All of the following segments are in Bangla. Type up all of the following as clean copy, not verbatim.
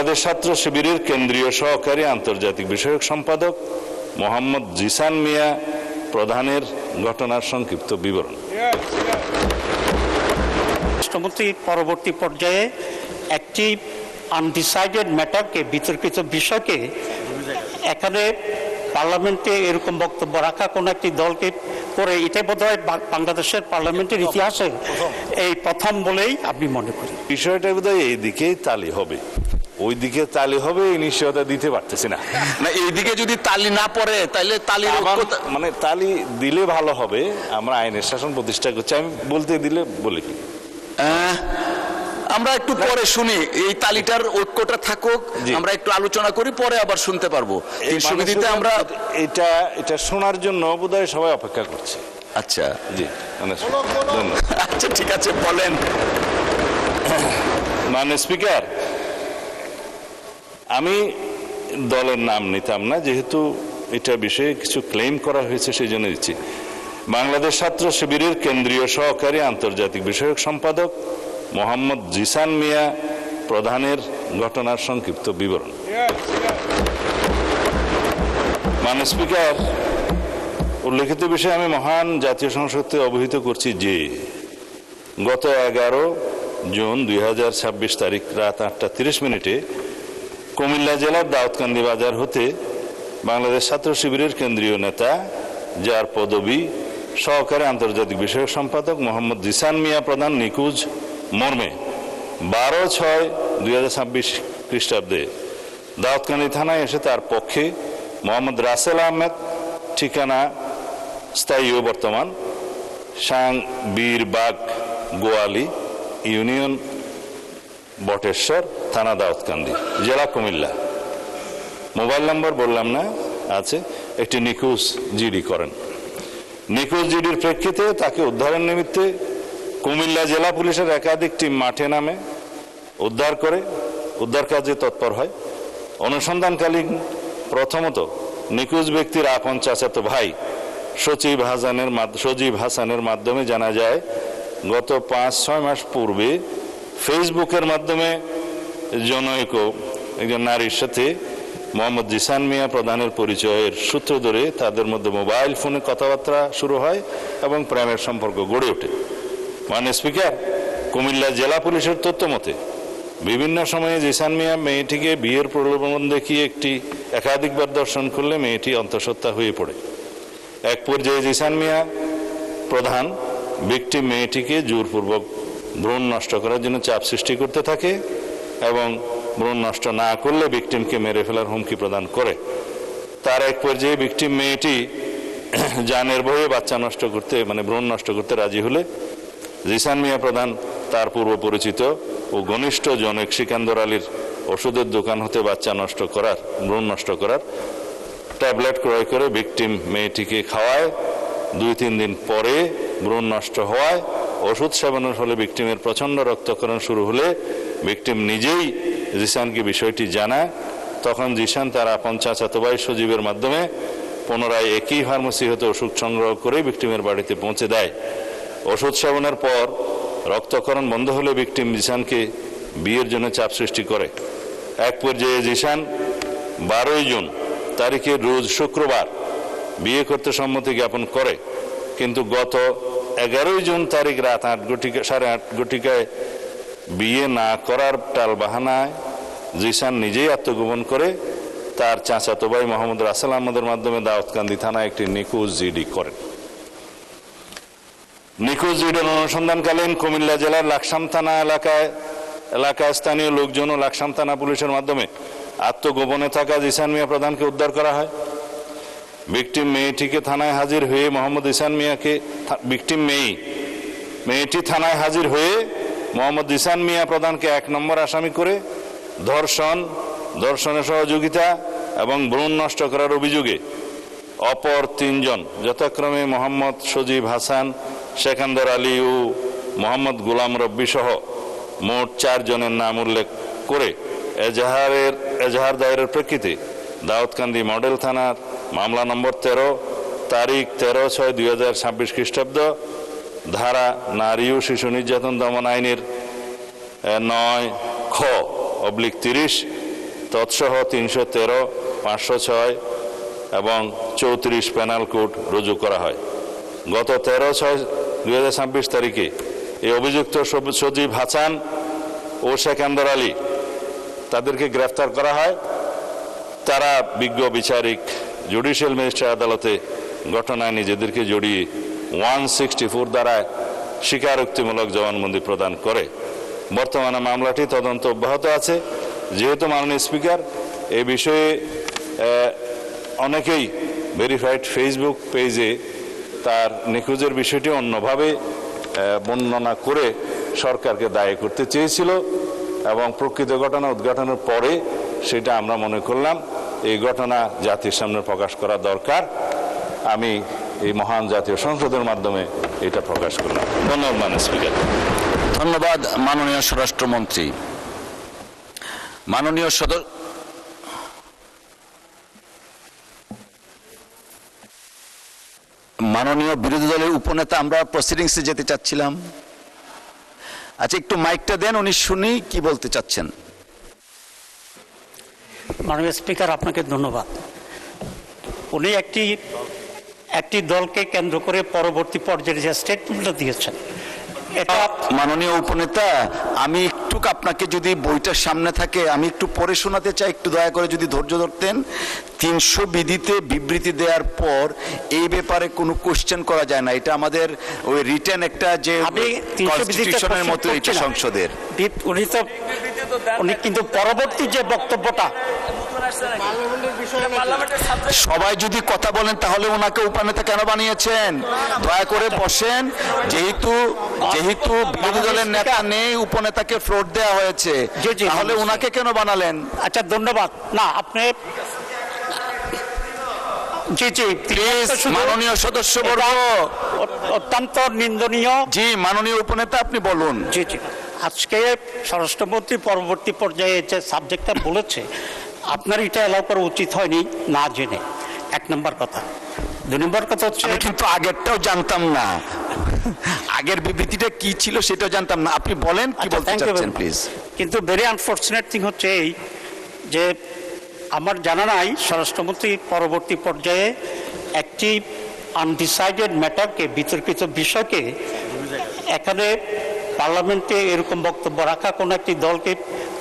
বাংলাদেশ ছাত্র শিবিরের কেন্দ্রীয় সহকারী আন্তর্জাতিক বিষয়ক সম্পাদক মোহাম্মদ জিসান মিয়া প্রধানের ঘটনার সংক্ষিপ্ত বিবরণ। রাষ্ট্রমন্ত্রী পরবর্তী পর্যায়ে একটি আনডিসাইডেড ম্যাটারকে, বিতর্কিত বিষয়কে এখানে পার্লামেন্টে এরকম বক্তব্য রাখা কোনো একটি দলকে করে, এটাই বোধহয় বাংলাদেশের পার্লামেন্টের ইতিহাসে এই প্রথম বলেই আমি মনে করি। বিষয়টা বোধহয় এই দিকেই তালি হবে, ওই দিকে তালি হবে এই নিশ্চয়তা দিতে পারতেছি না। না, এইদিকে যদি তালি না পড়ে তাহলে তালি মানে তালি দিলে ভালো হবে। আমরা আইনের শাসন প্রতিষ্ঠা করছি, আমি বলতে দিলে বলে কি আমরা একটু পরে শুনি, এই তালিটার ঐক্যটা থাকুক, আমরা একটু আলোচনা করি, পরে আবার শুনতে পারবো। এই সুবিধাতে আমরা এটা শোনার জন্য বোধহয় সবাই অপেক্ষা করছে। আচ্ছা জি, আচ্ছা ঠিক আছে, বলেন। মাননীয় স্পিকার, আমি দলের নাম নিতাম না, যেহেতু এটা বিষয়ে কিছু ক্লেম করা হয়েছে সেই জন্য দিচ্ছি। বাংলাদেশ ছাত্র শিবিরের কেন্দ্রীয় সহকারী আন্তর্জাতিক বিষয়ক সম্পাদক মোহাম্মদ জিসান মিয়া প্রধানের ঘটনার সংক্ষিপ্ত বিবরণ। মাননীয় স্পিকার, উল্লেখিত বিষয়ে আমি মহান জাতীয় সংসদকে অবহিত করছি যে গত 11 জুন 2026 তারিখ রাত 8:30 কুমিল্লা জেলার দাউদকান্দি বাজার হতে বাংলাদেশ ছাত্র শিবিরের কেন্দ্রীয় নেতা, যার পদবি সহকারী আন্তর্জাতিক বিষয়ক সম্পাদক মোহাম্মদ জিসান মিয়া প্রধান নিখোঁজ মর্মে 12/6/2026 খ্রিস্টাব্দে দাউদকান্দি থানায় এসে তার পক্ষে মোহাম্মদ রাসেল আহমেদ, ঠিকানা স্থায়ী ও বর্তমান বীরবাগ গোয়ালি ইউনিয়ন বটেশ্বর থানা দাউদকান্দি জেলা কুমিল্লা, মোবাইল নম্বর বললাম না আছে, একটি নিখোঁজ জিডি করেন। নিখোঁজ জিডির প্রেক্ষিতে তাকে উদ্ধারের নিমিত্তে কুমিল্লা জেলা পুলিশের একাধিক টিম মাঠে নামে উদ্ধার কাজে তৎপর হয়। অনুসন্ধানকালীন প্রথমত নিখোঁজ ব্যক্তির আপন চাচাতো ভাই সজীব হাসানের মাধ্যমে জানা যায় গত 5-6 মাস পূর্বে ফেসবুকের মাধ্যমে জনৈক একজন নারীর সাথে মোহাম্মদ জিসান মিয়া প্রধানের পরিচয়ের সূত্র ধরে তাদের মধ্যে মোবাইল ফোনে কথাবার্তা শুরু হয় এবং প্রেমের সম্পর্ক গড়ে ওঠে। মাননীয় স্পিকার, কুমিল্লা জেলা পুলিশের তথ্য মতে বিভিন্ন সময়ে জিসান মিয়া মেয়েটিকে বিয়ের প্রলোভন দেখিয়ে একাধিকবার দর্শন করলে মেয়েটি অন্তঃসত্ত্বা হয়ে পড়ে। এক পর্যায়ে জিসান মিয়া প্রধান ভিকটিম মেয়েটিকে জোরপূর্বক ভ্রূণ নষ্ট করার জন্য চাপ সৃষ্টি করতে থাকে এবং ভ্রূণ নষ্ট না করলে ভিকটিমকে মেরে ফেলার হুমকি প্রদান করে। তার এক পর্যায়ে ভিকটিম মেয়েটি জানের ভয়ে বাচ্চা নষ্ট করতে ভ্রূণ নষ্ট করতে রাজি হলে জিসান মিয়া প্রধান তার পূর্ব পরিচিত ও ঘনিষ্ঠ জনৈক সিকান্দর আলীর ওষুধের দোকান হতে ভ্রূণ নষ্ট করার ট্যাবলেট ক্রয় করে ভিকটিম মেয়েটিকে খাওয়ায়। 2-3 দিন পরে ভ্রূণ নষ্ট হওয়ায় ওষুধ সেবনের ফলে ভিকটিমের প্রচণ্ড রক্তক্ষরণ শুরু হলে ভিকটিম নিজেই জিসানকে বিষয়টি জানায়। তখন জিসান তার আপন চাচাতো ভাই সজীবের মাধ্যমে পুনরায় একই ফার্মেসি হতে ওষুধ সংগ্রহ করে ভিকটিমের বাড়িতে পৌঁছে দেয়। ওষুধ সেবনের পর রক্তক্ষরণ বন্ধ হলে ভিকটিম জিসানকে বিয়ের জন্য চাপ সৃষ্টি করে। এক পর্যায়ে জিসান 12 জুন তারিখে রোজ শুক্রবার বিয়ে করতে সম্মতি জ্ঞাপন করে, কিন্তু গত 11 জুন তারিখ রাত 8:30 বিয়ে না করার টাল বাহানায় জিসান নিজেই আত্মগোপন করে তার চাচাতো ভাই মোহাম্মদ রাসেল আহমদের মাধ্যমে দাউদকান্দি থানায় একটি নিখোঁজ জিডি করেন। নিখোঁজ জিডির অনুসন্ধানকালীন কুমিল্লা জেলার লাকসাম থানা এলাকায় স্থানীয় লোকজন ও লাকসাম থানা পুলিশের মাধ্যমে আত্মগোপনে থাকা জিসান মিয়া প্রধানকে উদ্ধার করা হয়। ভিকটিম মেয়েটিকে থানায় হাজির হয়ে মোহাম্মদ জিসান মিয়াকে মেয়েটি থানায় হাজির হয়ে মোহাম্মদ জিসান মিয়া প্রধানকে 1 নম্বর আসামি করে ধর্ষণে সহযোগিতা এবং ভ্রূণ নষ্ট করার অভিযোগে অপর 3 জন যথাক্রমে মোহাম্মদ সজীব হাসান, সিকান্দর আলী ও মোহাম্মদ গোলাম রব্বি সহ মোট 4 জনের নাম উল্লেখ করে এজাহার দায়েরের প্রেক্ষিতে দাউদকান্দি মডেল থানার মামলা নম্বর 13 তারিখ 13/6/2026 খ্রিস্টাব্দ ধারা নারী ও শিশু নির্যাতন দমন আইনের 9(খ)/30 তৎসহ 313, 506 এবং 34 পেনাল কোড রুজু করা হয়। গত 13/6/2026 তারিখে এই অভিযুক্ত সজীব হাসান ও সেকান্দর আলী তাদেরকে গ্রেফতার করা হয়। তারা বিজ্ঞ বিচারিক জুডিশিয়াল ম্যাজিস্ট্রেট আদালতে ঘটনায় নিজেদেরকে জড়িয়ে 164 দ্বারায় স্বীকারোক্তিমূলক জবানবন্দি প্রদান করে। বর্তমানে মামলাটি তদন্ত অব্যাহত আছে। যেহেতু মাননীয় স্পিকার এই বিষয়ে অনেকেই ভেরিফাইড ফেসবুক পেজে তার নিখোঁজের বিষয়টি অন্যভাবে বর্ণনা করে সরকারকে দায়ী করতে চেয়েছিল এবং প্রকৃত ঘটনা উদ্ঘাটনের পরে সেটা আমরা মনে করলাম এই ঘটনা জাতির সামনে প্রকাশ করা দরকার। আমি এই মহান জাতীয় সংসদের মাধ্যমে এটা প্রকাশ করলাম। ধন্যবাদ মাননীয় স্পিকার। ধন্যবাদ মাননীয় স্বরাষ্ট্রমন্ত্রী। মাননীয় বিরোধী দলের উপনেতা, আমরা প্রসিডিংসে যেতে চাচ্ছিলাম। আচ্ছা, একটু মাইকটা দেন, উনি শুনি কি বলতে চাচ্ছেন। মাননীয় স্পিকার, আপনাকে ধন্যবাদ। উনি একটি দলকে কেন্দ্র করে পরবর্তী পর্যায়ে যে স্টেটমেন্টটা দিয়েছেন, এটা মাননীয় উপনেতা, আমি একটু আপনাকে যদি বইটার সামনে থাকে আমি একটু পড়ে শোনাতে চাই, একটু দয়া করে যদি ধৈর্য ধরতেন। 300 বিধিতে বিবৃতি দেওয়ার পর এই ব্যাপারে কোনো কোশ্চেন করা যায় না। এটা আমাদের ওই রিটেন একটা যে কনস্টিটিউশনের মতো এটা সংসদের। উনি কিন্তু পরবর্তী যে বক্তব্যটা, সবাই যদি কথা বলেন তাহলে ওনাকে উপনেতা কেন বানিয়েছেন? দয়া করে বসেন। যেহেতু বিরোধী দলের নেতা নেই, উপনেতাকে ফ্লোর দেওয়া হয়েছে, তাহলে ওনাকে কেন বানালেন? আচ্ছা, ধন্যবাদ। না, আপনি প্লিজ মাননীয় সদস্যবর্গ, অত্যন্ত নিন্দনীয়। জি মাননীয় উপনেতা, আপনি বলুন। জি, আজকে স্বরাষ্ট্রমন্ত্রী পরবর্তী পর্যায়ে যে সাবজেক্টটা বলেছে, আপনার এটা এলাও করা উচিত হয়নি না জেনে, 1 নম্বর কথা। 2 নম্বর কথা হচ্ছে, আমি কিন্তু আগেরটাও জানতাম না, আগের বিবৃতিটা কি ছিল সেটাও জানতাম না। আপনি বলেন কি বলতে চাচ্ছেন প্লিজ। কিন্তু ভেরি আনফরচুনেট থিং হচ্ছে এই যে আমার জানা নাই স্বরাষ্ট্রমন্ত্রী পরবর্তী পর্যায়ে একটি আনডিসাইডেড ম্যাটারকে, বিতর্কিত বিষয়কে এখানে পার্লামেন্টে এরকম বক্তব্য রাখা কোনো একটি দলকে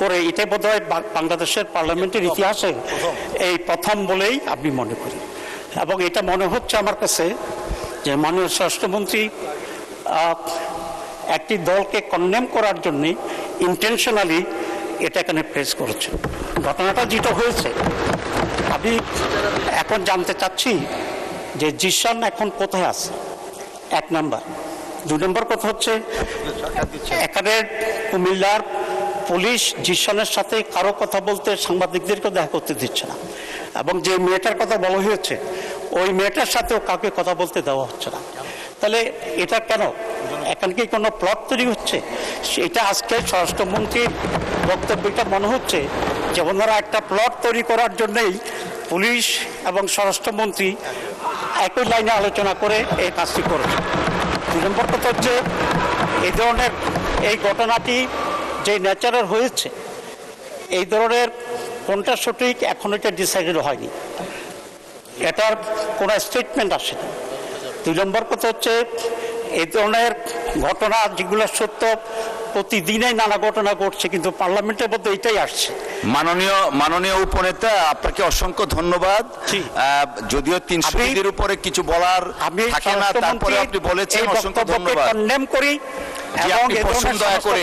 করে, এটাই বোধহয় বাংলাদেশের পার্লামেন্টের ইতিহাসে এই প্রথম বলেই আমি মনে করি। এবং এটা মনে হচ্ছে আমার কাছে যে মাননীয় স্বরাষ্ট্রমন্ত্রী একটি দলকে কন্ডেম করার জন্য ইন্টেনশনালি এটা এখানে প্রেস করেছে। ঘটনাটা যেটা হয়েছে, আমি এখন জানতে চাচ্ছি যে জিশান এখন কোথায় আছে, 1 নাম্বার। 2 নম্বর কথা হচ্ছে, এখানে কুমিল্লার পুলিশ জিশানের সাথে কারো কথা বলতে, সাংবাদিকদেরকে দেখা করতে দিচ্ছে না, এবং যে মেয়েটার কথা বলা হয়েছে ওই মেয়েটার সাথেও কাউকে কথা বলতে দেওয়া হচ্ছে না। তাহলে এটা কেন? এখন কি কোনো প্লট তৈরি হচ্ছে? এটা আজকে স্বরাষ্ট্রমন্ত্রীর বক্তব্যটা মনে হচ্ছে যে ওনারা একটা প্লট তৈরি করার জন্যই পুলিশ এবং স্বরাষ্ট্রমন্ত্রী একই লাইনে আলোচনা করে এই কাজটি করেছে। 2 নম্বর কথা হচ্ছে, এই ধরনের এই ঘটনাটি যে ন্যাচারাল হয়েছে, এই ধরনের কোনটা সঠিক এখন এটা ডিসাইডেড হয়নি, এটার কোনো স্টেটমেন্ট আসেনি। 2 নম্বর কথা হচ্ছে, এই ধরনের ঘটনা যেগুলো সত্য, প্রতিদিনই নানা ঘটনা ঘটছে, কিন্তু পার্লামেন্টের মধ্যে এটাই আসছে। মাননীয় উপনেতা, আপনাকে অসংখ্য ধন্যবাদ। যদিও 300 বিধির উপরে কিছু বলার থাকে না, তারপরে আপনি বলেছেন, অসংখ্য ধন্যবাদ। কন্ডেম করি এবং এই ধরনের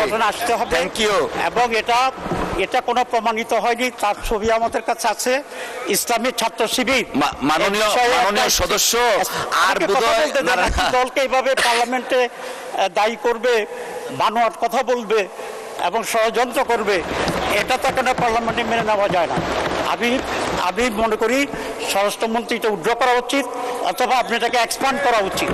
ঘটনা আসতে হবে। Thank you. এবং এটা কোনো প্রমাণিত হয়নি, তার ছবি আমাদের কাছে আছে। ইসলামী ছাত্র শিবির মাননীয় সদস্য আর দলকে এইভাবে পার্লামেন্টে দায়ী করবে, বানোয়াট কথা বলবে এবং ষড়যন্ত্র করবে, এটা তো কেন পার্লামেন্টে মেনে নেওয়া যায় না। আমি মনে করি স্বরাষ্ট্রমন্ত্রী এটা উইথড্র করা উচিত, অথবা আপনি এটাকে এক্সপ্যান্ড করা উচিত।